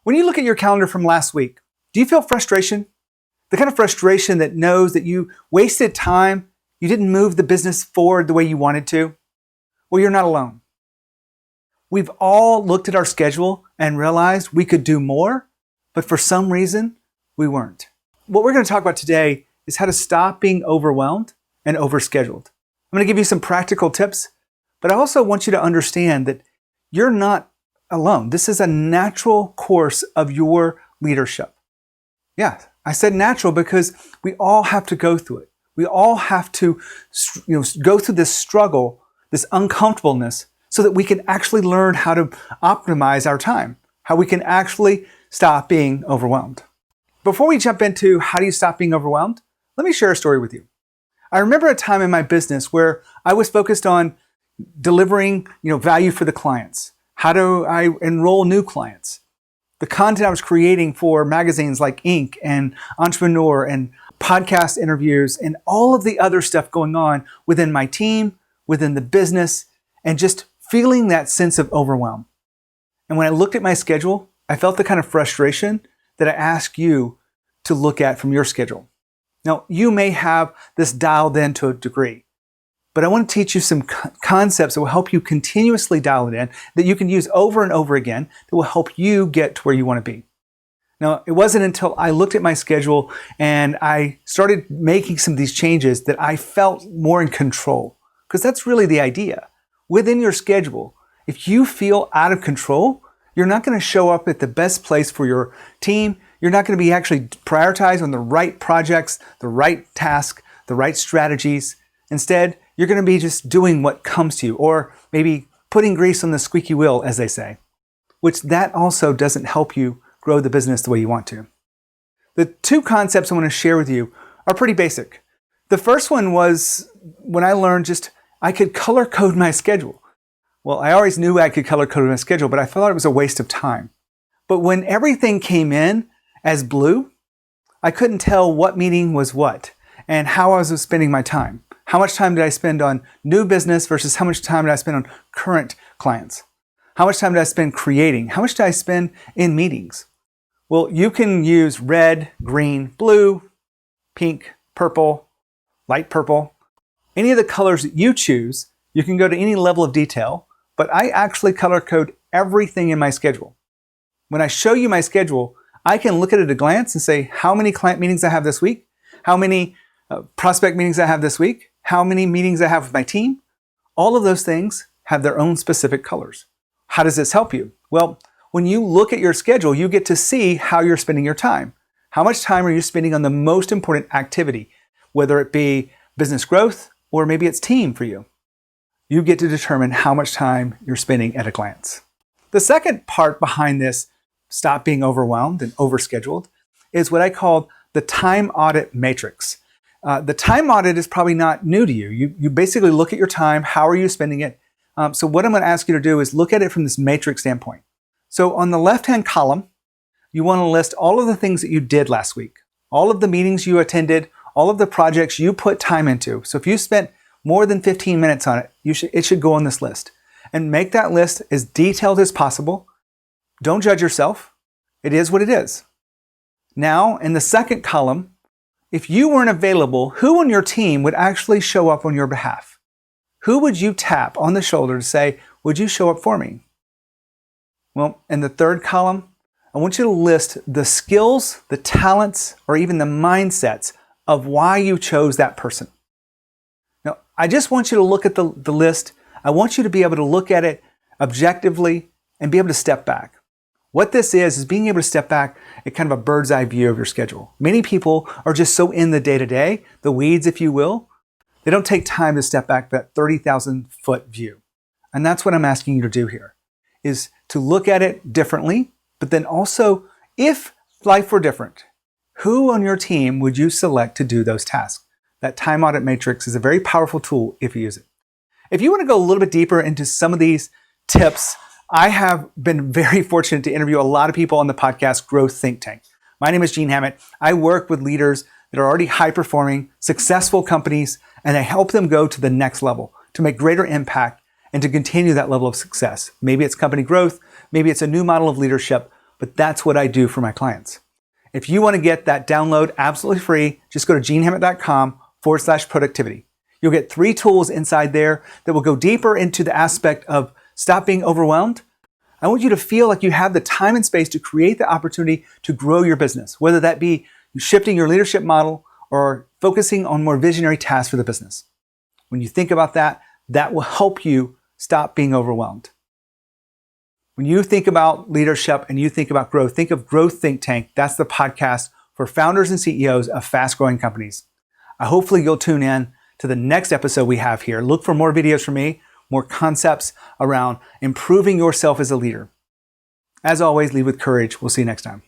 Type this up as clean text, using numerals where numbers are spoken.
When you look at your calendar from last week, do you feel frustration? The kind of frustration that knows that you wasted time, you didn't move the business forward the way you wanted to? Well, you're not alone. We've all looked at our schedule and realized we could do more, but for some reason, we weren't. What we're going to talk about today is how to stop being overwhelmed and overscheduled. I'm going to give you some practical tips, but I also want you to understand that you're not alone. This is a natural course of your leadership. Yeah, I said natural because we all have to go through it. We all have to go through this struggle, this uncomfortableness, so that we can actually learn how to optimize our time, how we can actually stop being overwhelmed. Before we jump into how do you stop being overwhelmed, let me share a story with you. I remember a time in my business where I was focused on delivering, value for the clients. How do I enroll new clients? The content I was creating for magazines like Inc. and Entrepreneur and podcast interviews and all of the other stuff going on within my team, within the business, and just feeling that sense of overwhelm. And when I looked at my schedule, I felt the kind of frustration that I ask you to look at from your schedule. Now, you may have this dialed in to a degree, but I want to teach you some concepts that will help you continuously dial it in, that you can use over and over again, that will help you get to where you want to be. Now, it wasn't until I looked at my schedule and I started making some of these changes that I felt more in control, because that's really the idea. Within your schedule, if you feel out of control, you're not going to show up at the best place for your team. You're not going to be actually prioritized on the right projects, the right task, the right strategies. Instead, you're going to be just doing what comes to you, or maybe putting grease on the squeaky wheel, as they say, which that also doesn't help you grow the business the way you want to. The two concepts I want to share with you are pretty basic. The first one was when I learned I could color code my schedule. Well, I always knew I could color code my schedule, but I thought it was a waste of time. But when everything came in as blue, I couldn't tell what meeting was what and how I was spending my time. How much time did I spend on new business versus how much time did I spend on current clients? How much time did I spend creating? How much did I spend in meetings? Well, you can use red, green, blue, pink, purple, light purple. Any of the colors that you choose, you can go to any level of detail, but I actually color code everything in my schedule. When I show you my schedule, I can look at it at a glance and say how many client meetings I have this week, how many prospect meetings I have this week, how many meetings I have with my team. All of those things have their own specific colors. How does this help you? Well, when you look at your schedule, you get to see how you're spending your time. How much time are you spending on the most important activity, whether it be business growth or maybe it's team for you? You get to determine how much time you're spending at a glance. The second part behind this, stop being overwhelmed and overscheduled, is what I call the time audit matrix. The time audit is probably not new to you. You basically look at your time, how are you spending it? So what I'm going to ask you to do is look at it from this matrix standpoint. So on the left-hand column, you want to list all of the things that you did last week, all of the meetings you attended, all of the projects you put time into. So if you spent more than 15 minutes on it, it should go on this list. And make that list as detailed as possible. Don't judge yourself. It is what it is. Now, in the second column, if you weren't available, who on your team would actually show up on your behalf? Who would you tap on the shoulder to say, would you show up for me? Well, in the third column, I want you to list the skills, the talents, or even the mindsets of why you chose that person. Now, I just want you to look at the list. I want you to be able to look at it objectively and be able to step back. What this is being able to step back at kind of a bird's eye view of your schedule. Many people are just so in the day-to-day, the weeds, if you will, they don't take time to step back that 30,000 foot view. And that's what I'm asking you to do here, is to look at it differently, but then also, if life were different, who on your team would you select to do those tasks? That time audit matrix is a very powerful tool if you use it. If you want to go a little bit deeper into some of these tips, I have been very fortunate to interview a lot of people on the podcast Growth Think Tank. My name is Gene Hammett. I work with leaders that are already high-performing, successful companies, and I help them go to the next level, to make greater impact and to continue that level of success. Maybe it's company growth, maybe it's a new model of leadership. but that's what I do for my clients. If you want to get that download absolutely free, just go to genehammett.com/productivity. You'll get 3 tools inside there that will go deeper into the aspect of stop being overwhelmed. I want you to feel like you have the time and space to create the opportunity to grow your business, whether that be shifting your leadership model or focusing on more visionary tasks for the business. When you think about that, that will help you stop being overwhelmed. When you think about leadership and you think about growth, think of Growth Think Tank. That's the podcast for founders and CEOs of fast-growing companies. Hopefully you'll tune in to the next episode we have here. Look for more videos from me, more concepts around improving yourself as a leader. As always, lead with courage. We'll see you next time.